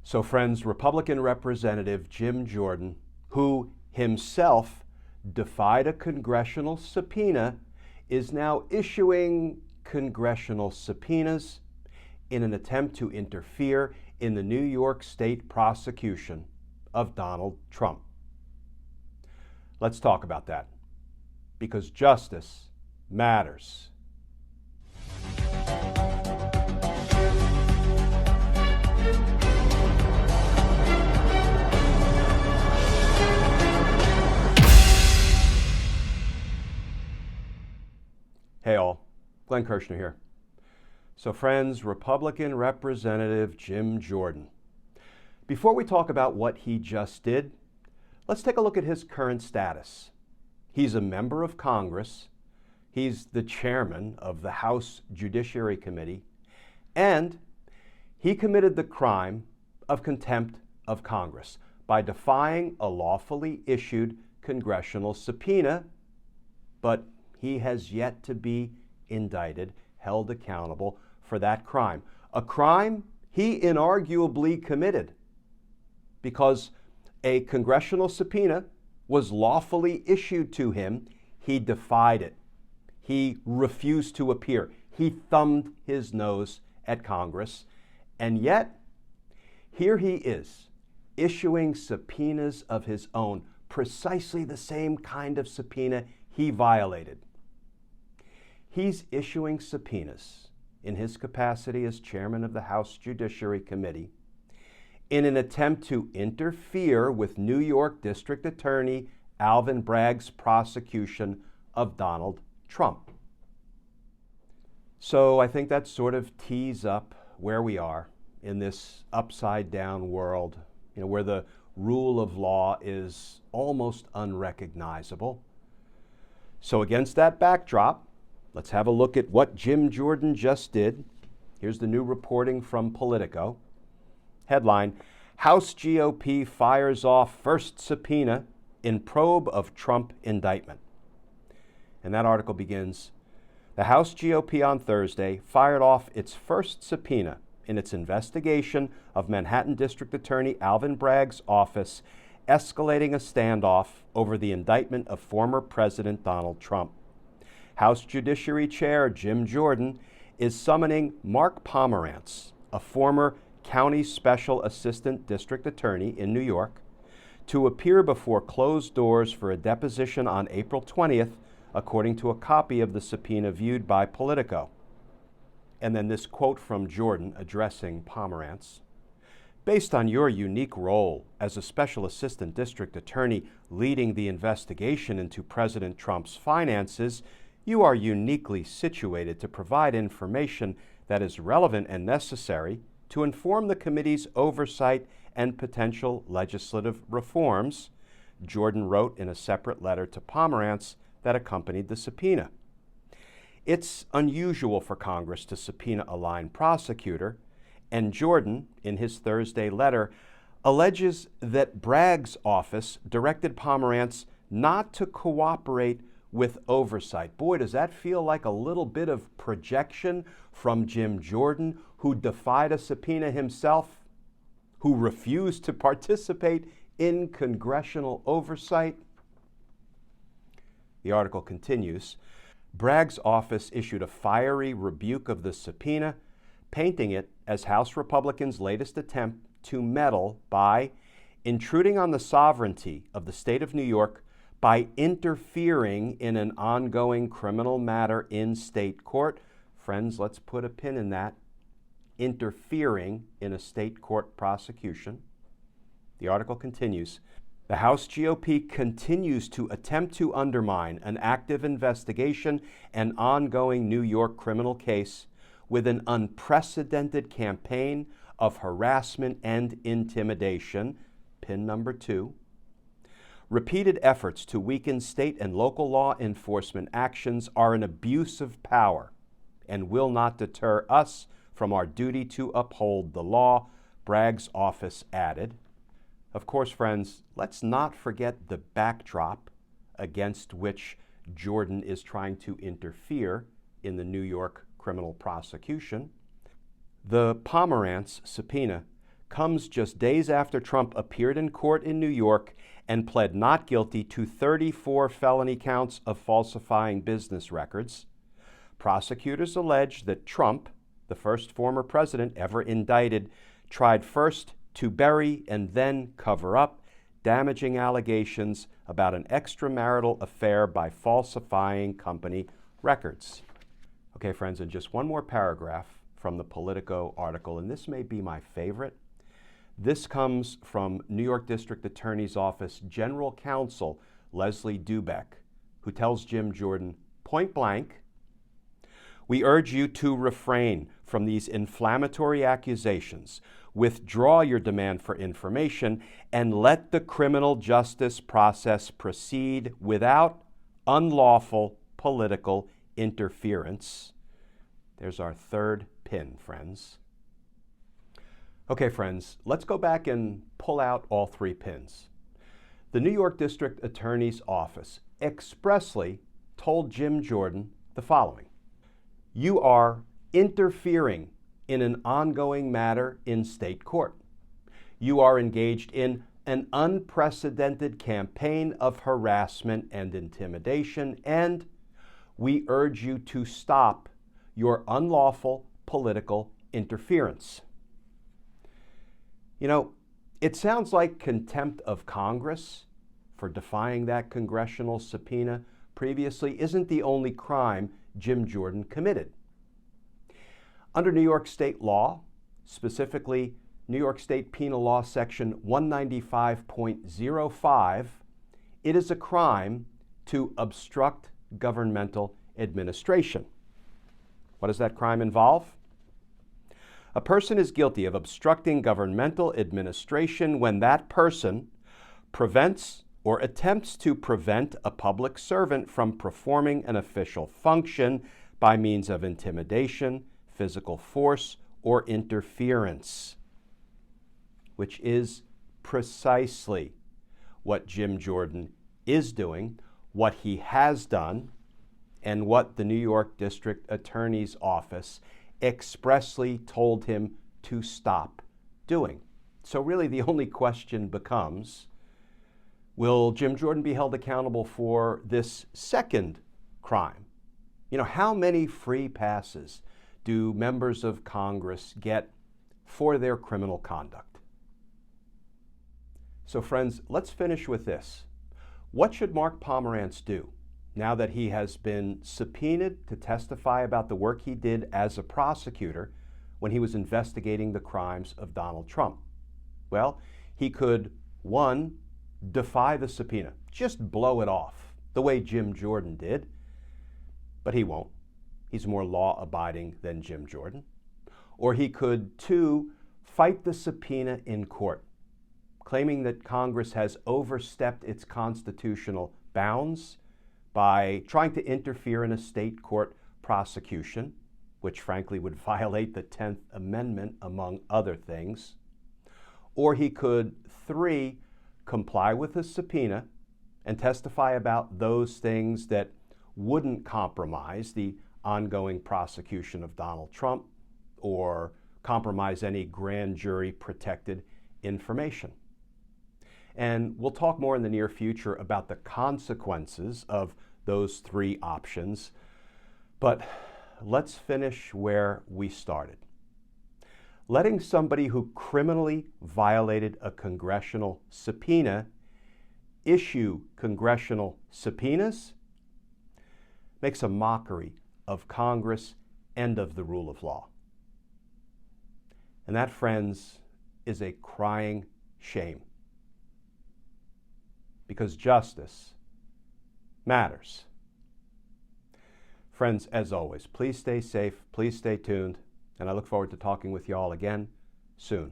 So friends, Republican Representative Jim Jordan, who himself defied a congressional subpoena, is now issuing congressional subpoenas in an attempt to interfere in the New York State prosecution of Donald Trump. Let's talk about that, because justice matters. Hey all, Glenn Kirshner here. So friends, Republican Representative Jim Jordan. Before we talk about what he just did, let's take a look at his current status. He's a member of Congress, he's the chairman of the House Judiciary Committee, and he committed the crime of contempt of Congress by defying a lawfully issued congressional subpoena, but he has yet to be indicted, held accountable for that crime. A crime he inarguably committed because a congressional subpoena was lawfully issued to him. He defied it. He refused to appear. He thumbed his nose at Congress. And yet, here he is, issuing subpoenas of his own, precisely the same kind of subpoena he violated. He's issuing subpoenas in his capacity as chairman of the House Judiciary Committee in an attempt to interfere with New York District Attorney Alvin Bragg's prosecution of Donald Trump. So I think that sort of tees up where we are in this upside-down world, where the rule of law is almost unrecognizable. So against that backdrop, let's have a look at what Jim Jordan just did. Here's the new reporting from Politico. Headline, House GOP fires off first subpoena in probe of Trump indictment. And that article begins, the House GOP on Thursday fired off its first subpoena in its investigation of Manhattan District Attorney Alvin Bragg's office, escalating a standoff over the indictment of former President Donald Trump. House Judiciary Chair Jim Jordan is summoning Mark Pomerantz, a former County Special Assistant District Attorney in New York, to appear before closed doors for a deposition on April 20th, according to a copy of the subpoena viewed by Politico. And then this quote from Jordan addressing Pomerantz. Based on your unique role as a Special Assistant District Attorney leading the investigation into President Trump's finances, you are uniquely situated to provide information that is relevant and necessary to inform the committee's oversight and potential legislative reforms, Jordan wrote in a separate letter to Pomerantz that accompanied the subpoena. It's unusual for Congress to subpoena a line prosecutor, and Jordan, in his Thursday letter, alleges that Bragg's office directed Pomerantz not to cooperate with oversight. Boy, does that feel like a little bit of projection from Jim Jordan, who defied a subpoena himself, who refused to participate in congressional oversight. The article continues. Bragg's office issued a fiery rebuke of the subpoena, painting it as House Republicans' latest attempt to meddle by intruding on the sovereignty of the state of New York by interfering in an ongoing criminal matter in state court. Friends, let's put a pin in that. Interfering in a state court prosecution. The article continues. The House GOP continues to attempt to undermine an active investigation and ongoing New York criminal case with an unprecedented campaign of harassment and intimidation. Pin number 2. Repeated efforts to weaken state and local law enforcement actions are an abuse of power and will not deter us from our duty to uphold the law, Bragg's office added. Of course, friends, let's not forget the backdrop against which Jordan is trying to interfere in the New York criminal prosecution. The Pomerantz subpoena comes just days after Trump appeared in court in New York and pled not guilty to 34 felony counts of falsifying business records. Prosecutors allege that Trump, the first former president ever indicted, tried first to bury and then cover up damaging allegations about an extramarital affair by falsifying company records. Okay, friends, and just one more paragraph from the Politico article, and this may be my favorite. This comes from New York District Attorney's Office General Counsel Leslie Dubeck, who tells Jim Jordan, point blank, "We urge you to refrain from these inflammatory accusations, withdraw your demand for information, and let the criminal justice process proceed without unlawful political interference." There's our third pin, friends. Okay, friends, let's go back and pull out all three pins. The New York District Attorney's Office expressly told Jim Jordan the following: "You are interfering in an ongoing matter in state court. You are engaged in an unprecedented campaign of harassment and intimidation, and we urge you to stop your unlawful political interference." You know, it sounds like contempt of Congress for defying that congressional subpoena previously isn't the only crime Jim Jordan committed. Under New York state law, specifically New York State Penal Law Section 195.05, it is a crime to obstruct governmental administration. What does that crime involve? A person is guilty of obstructing governmental administration when that person prevents or attempts to prevent a public servant from performing an official function by means of intimidation, physical force, or interference, which is precisely what Jim Jordan is doing, what he has done, and what the New York District Attorney's Office expressly told him to stop doing. So really the only question becomes, will Jim Jordan be held accountable for this second crime? You know, how many free passes do members of Congress get for their criminal conduct? So friends, let's finish with this. What should Mark Pomerantz do now that he has been subpoenaed to testify about the work he did as a prosecutor when he was investigating the crimes of Donald Trump? Well, he could, one, defy the subpoena, just blow it off, the way Jim Jordan did, but he won't. He's more law-abiding than Jim Jordan. Or he could, two, fight the subpoena in court, claiming that Congress has overstepped its constitutional bounds by trying to interfere in a state court prosecution, which frankly would violate the 10th Amendment, among other things. Or he could, three, comply with the subpoena and testify about those things that wouldn't compromise the ongoing prosecution of Donald Trump or compromise any grand jury protected information. And we'll talk more in the near future about the consequences of those three options. But let's finish where we started. Letting somebody who criminally violated a congressional subpoena issue congressional subpoenas makes a mockery of Congress and of the rule of law. And that, friends, is a crying shame. Because justice matters. Friends, as always, please stay safe, please stay tuned, and I look forward to talking with you all again soon.